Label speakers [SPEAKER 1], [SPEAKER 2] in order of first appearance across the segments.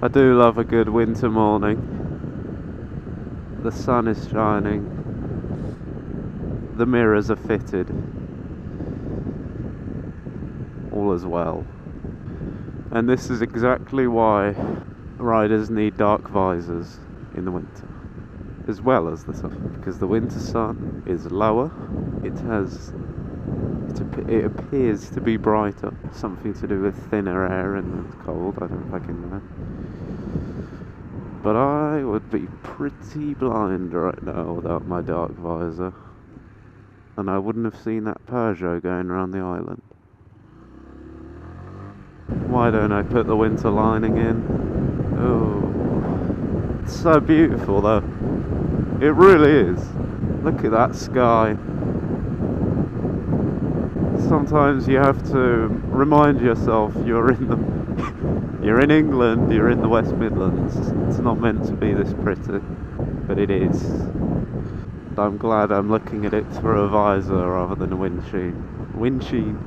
[SPEAKER 1] I do love a good winter morning. The sun is shining. The mirrors are fitted. All is well. And this is exactly why riders need dark visors in the winter, as well as the sun, because the winter sun is lower. It appears to be brighter, something to do with thinner air and it's cold. I don't fucking know. But I would be pretty blind right now without my dark visor, and I wouldn't have seen that Peugeot going around the island. Why don't I put the winter lining in? Oh, it's so beautiful though. It really is. Look at that sky. Sometimes you have to remind yourself you're in England, you're in the West Midlands. It's not meant to be this pretty, but it is. I'm glad I'm looking at it through a visor rather than a windscreen. Windscreen.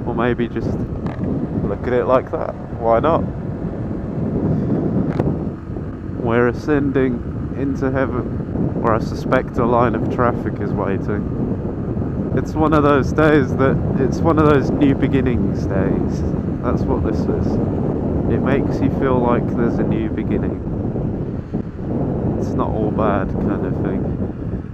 [SPEAKER 1] Or maybe just look at it like that. Why not? We're ascending into heaven, where I suspect a line of traffic is waiting. It's one of those days it's one of those new beginnings days. That's what this is. It makes you feel like there's a new beginning. It's not all bad kind of thing.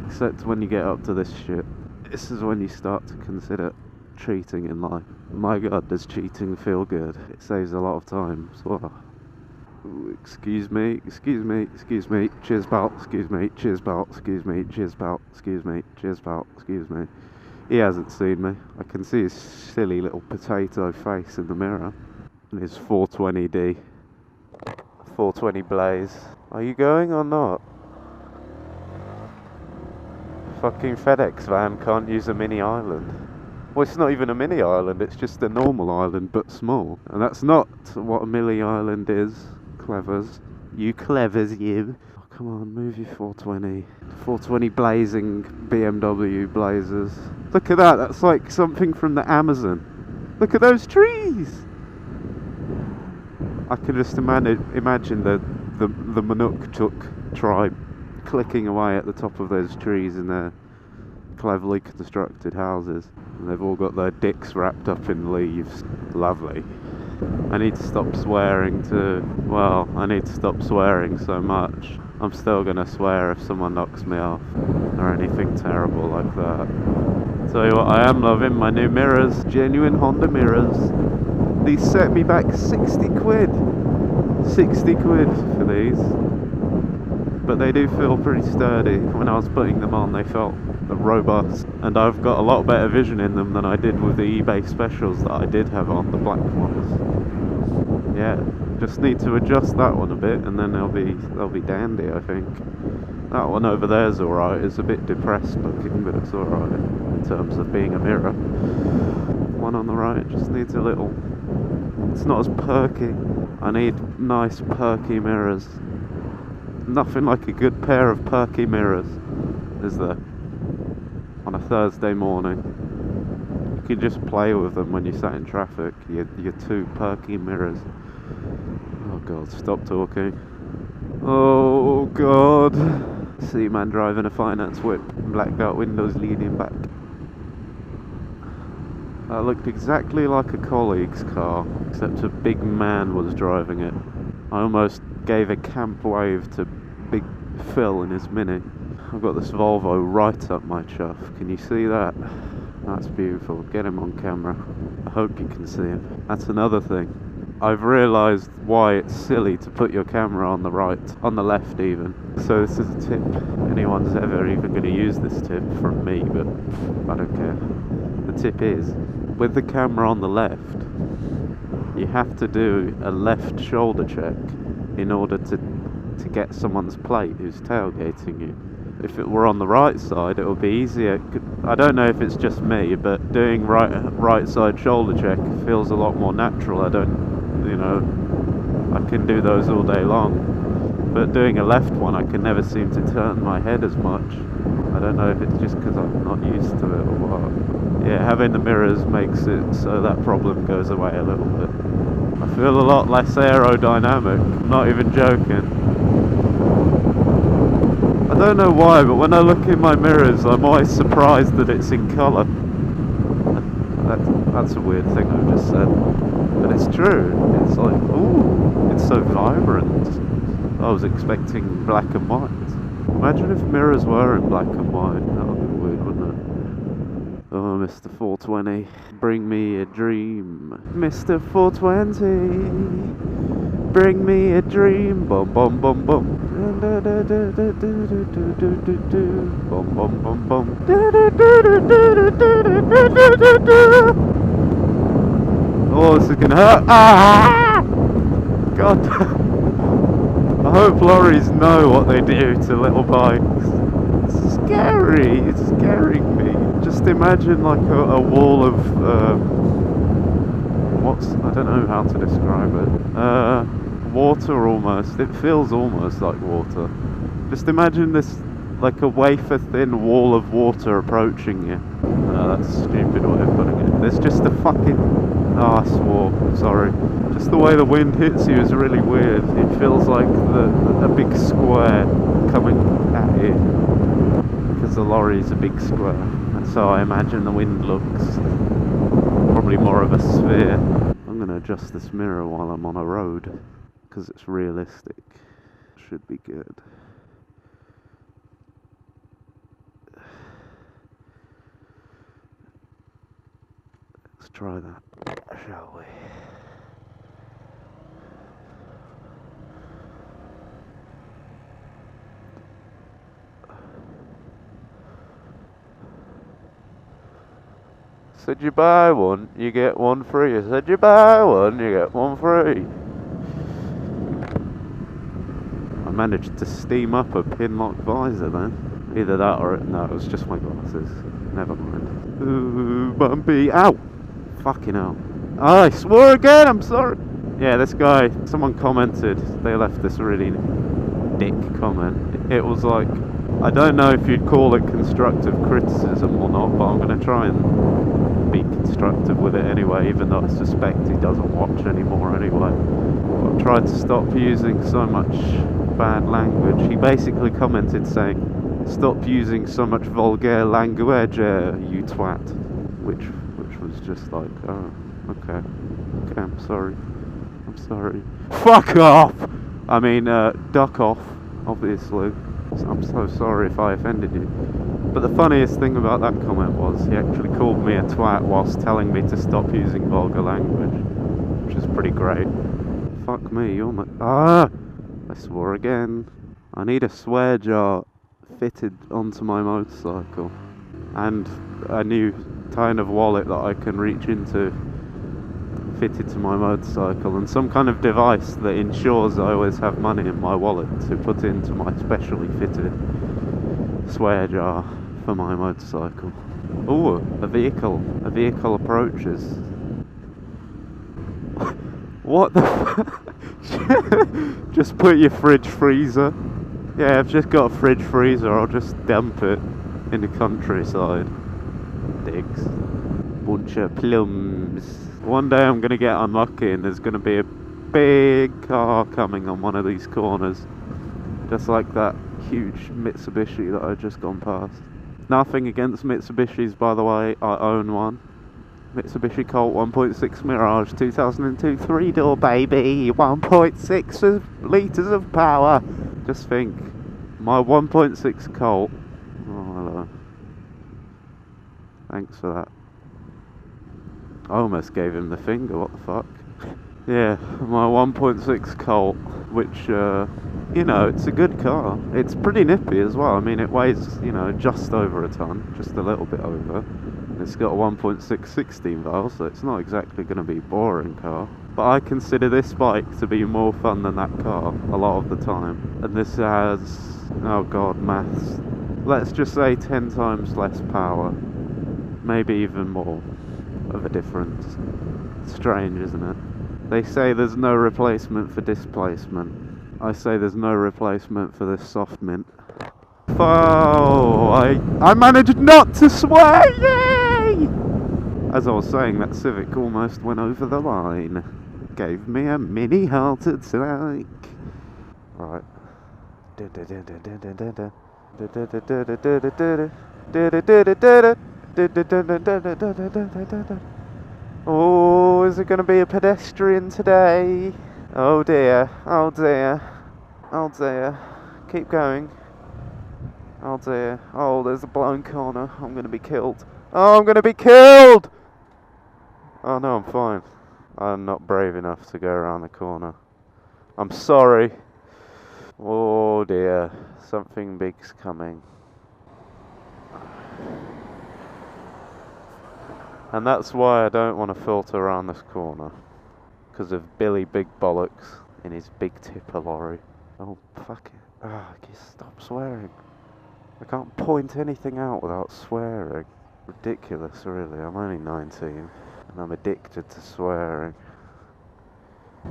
[SPEAKER 1] Except when you get up to this shit. This is when you start to consider cheating in life. My god, does cheating feel good. It saves a lot of time as well. Ooh, excuse me, cheers pal, excuse me, cheers pal, excuse me, cheers pal, excuse me, cheers pal, excuse me. He hasn't seen me. I can see his silly little potato face in the mirror. And his 420D. 420 Blaze. Are you going or not? Fucking FedEx van can't use a mini island. Well, it's not even a mini island, it's just a normal island, but small. And that's not what a mini island is, clevers. You clevers, you. Oh, come on, move your 420. 420 blazing BMW Blazers. Look at that, that's like something from the Amazon. Look at those trees! I can just imagine the Manuktuk tribe clicking away at the top of those trees in their cleverly constructed houses. And they've all got their dicks wrapped up in leaves. Lovely. I need to stop swearing I need to stop swearing so much. I'm still gonna swear if someone knocks me off or anything terrible like that. Tell you what, I am loving my new mirrors. Genuine Honda mirrors. These set me back 60 quid. 60 quid for these. But they do feel pretty sturdy. When I was putting them on, they felt robust. And I've got a lot better vision in them than I did with the eBay specials that I did have on, the black ones. Yeah, just need to adjust that one a bit and then they'll be dandy, I think. That one over there's alright. It's a bit depressed looking, but it's alright in terms of being a mirror. One on the right just needs a little... It's not as perky. I need nice perky mirrors. Nothing like a good pair of perky mirrors, is there? On a Thursday morning. You can just play with them when you're sat in traffic. Your two perky mirrors. Oh god, stop talking. Oh god. See man driving a finance whip. Blacked out windows leaning back. That looked exactly like a colleague's car, except a big man was driving it. I almost gave a camp wave to Big Phil in his Mini. I've got this Volvo right up my chuff. Can you see that? That's beautiful. Get him on camera. I hope you can see him. That's another thing. I've realised why it's silly to put your camera on the right, on the left even. So this is a tip. Anyone's ever even going to use this tip from me, but I don't care. The tip is, with the camera on the left, you have to do a left shoulder check in order to get someone's plate who's tailgating you. If it were on the right side, it would be easier. I don't know if it's just me, but doing right side shoulder check feels a lot more natural. I can do those all day long. But doing a left one, I can never seem to turn my head as much. I don't know if it's just because I'm not used to it or what. Yeah, having the mirrors makes it so that problem goes away a little bit. I feel a lot less aerodynamic, I'm not even joking. I don't know why, but when I look in my mirrors, I'm always surprised that it's in colour. That's a weird thing I've just said. But it's true. It's like, ooh, it's so vibrant. I was expecting black and white. Imagine if mirrors were in black and white. That would be weird, wouldn't it? Oh, Mr. 420, bring me a dream. Mr. 420, bring me a dream. Bum bum bum bum. Bum bum bum bum. Oh, this is gonna hurt. Ah! God. I hope lorries know what they do to little bikes. It's scary. It's scaring me. Just imagine like a wall of I don't know how to describe it. Water almost. It feels almost like water. Just imagine this like a wafer thin wall of water approaching you. No, that's a stupid way of putting it. There's just a fucking... Oh, I swore. Sorry. Just the way the wind hits you is really weird. It feels like a big square coming at you. Because the lorry's a big square. And so I imagine the wind looks probably more of a sphere. I'm going to adjust this mirror while I'm on a road. Because it's realistic. Should be good. Let's try that, shall we? Said you buy one, you get one free. I said you buy one, you get one free. I managed to steam up a pin-lock visor then. Either that or no, it was just my glasses. Never mind. Ooh, bumpy. Ow! Fucking hell. Oh, I swore again, I'm sorry. Yeah, this guy, someone commented, they left this really dick comment. It was like, I don't know if you'd call it constructive criticism or not, but I'm going to try and be constructive with it anyway, even though I suspect he doesn't watch anymore anyway. I've tried to stop using so much bad language. He basically commented saying, stop using so much vulgar language, you twat. Which was just like, oh, okay, I'm sorry. Fuck off! I mean, duck off, obviously. I'm so sorry if I offended you. But the funniest thing about that comment was he actually called me a twat whilst telling me to stop using vulgar language, which is pretty great. Fuck me, you're my... Ah! I swore again. I need a swear jar fitted onto my motorcycle. And a new kind of wallet that I can reach into fitted to my motorcycle, and some kind of device that ensures I always have money in my wallet to put into my specially fitted swear jar for my motorcycle. Ooh, a vehicle approaches. What the Just put your fridge freezer. Yeah, I've just got a fridge freezer, I'll just dump it in the countryside. Digs. Bunch of plums. One day I'm gonna get unlucky and there's gonna be a big car coming on one of these corners. Just like that huge Mitsubishi that I've just gone past. Nothing against Mitsubishis, by the way, I own one. Mitsubishi Colt 1.6 Mirage 2002 3-door baby, 1.6 litres of power. Just think, my 1.6 Colt. Oh, hello. Thanks for that. I almost gave him the finger, what the fuck. Yeah, my 1.6 Colt, which, you know, it's a good car. It's pretty nippy as well. I mean, it weighs, you know, just over a ton, just a little bit over. And it's got a 1.6 16 valve, so it's not exactly going to be a boring car. But I consider this bike to be more fun than that car a lot of the time. And this has, oh god, maths. Let's just say 10 times less power. Maybe even more of a difference. Strange, isn't it? They say there's no replacement for displacement. I say there's no replacement for this soft mint. Oh, I managed not to swear! Yay! As I was saying, that Civic almost went over the line. Gave me a mini heart attack. Right. Oh, is it going to be a pedestrian today? Oh dear, oh dear, oh dear. Keep going. Oh dear. Oh, there's a blown corner. I'm going to be killed. Oh, I'm going to be killed! Oh no, I'm fine. I'm not brave enough to go around the corner. I'm sorry. Oh dear, something big's coming. And that's why I don't want to filter around this corner. Because of Billy Big Bollocks in his big tipper lorry. Oh, fuck it. Ah, just stop swearing. I can't point anything out without swearing. Ridiculous, really. I'm only 19 and I'm addicted to swearing.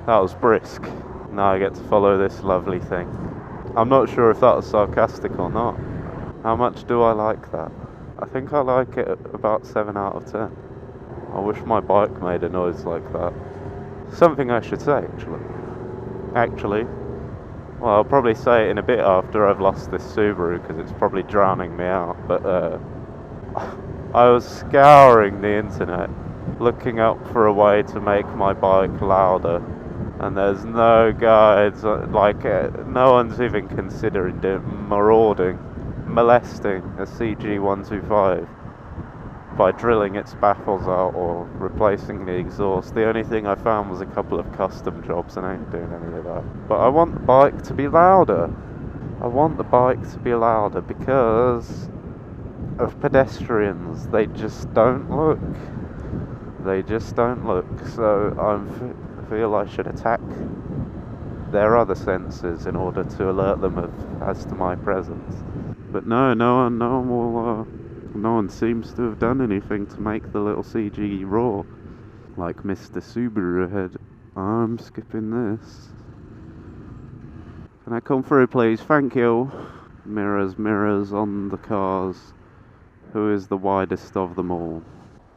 [SPEAKER 1] That was brisk. Now I get to follow this lovely thing. I'm not sure if that was sarcastic or not. How much do I like that? I think I like it about 7 out of 10. I wish my bike made a noise like that. Something I should say, actually. Well, I'll probably say it in a bit after I've lost this Subaru because it's probably drowning me out. But I was scouring the internet looking up for a way to make my bike louder, and there's no guides, no one's even considering molesting a CG125 by drilling its baffles out or replacing the exhaust. The only thing I found was a couple of custom jobs, and I ain't doing any of that. But I want the bike to be louder. I want the bike to be louder because of pedestrians. They just don't look. They just don't look. So I feel I should attack their other senses in order to alert them as to my presence. But no one seems to have done anything to make the little CG roar like Mr. Subaru had. I'm skipping this. Can I come through, please? Thank you. Mirrors, mirrors on the cars. Who is the widest of them all?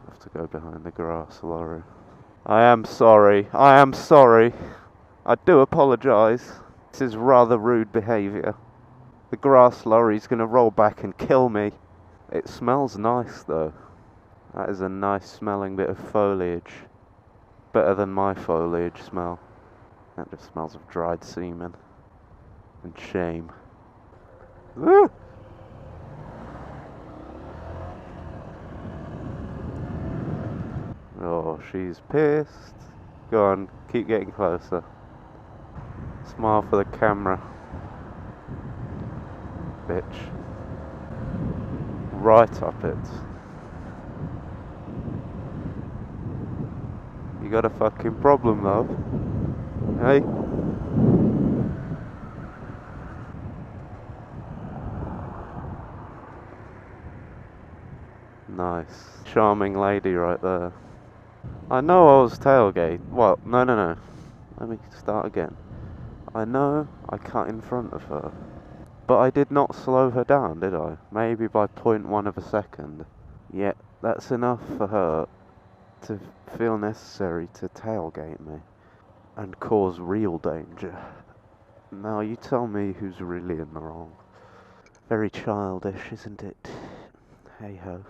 [SPEAKER 1] I have to go behind the grass lorry. I am sorry. I am sorry. I do apologise. This is rather rude behaviour. The grass lorry's gonna roll back and kill me. It smells nice though. That is a nice smelling bit of foliage. Better than my foliage smell. That just smells of dried semen. And shame. Woo! Oh, she's pissed. Go on, keep getting closer. Smile for the camera. Bitch. Right up it. You got a fucking problem, love. Hey? Nice. Charming lady right there. I know I was tailgate. Well, no. Let me start again. I know I cut in front of her. But I did not slow her down, did I? Maybe by 0.1 of a second. Yet, that's enough for her to feel necessary to tailgate me and cause real danger. Now you tell me who's really in the wrong. Very childish, isn't it? Hey ho.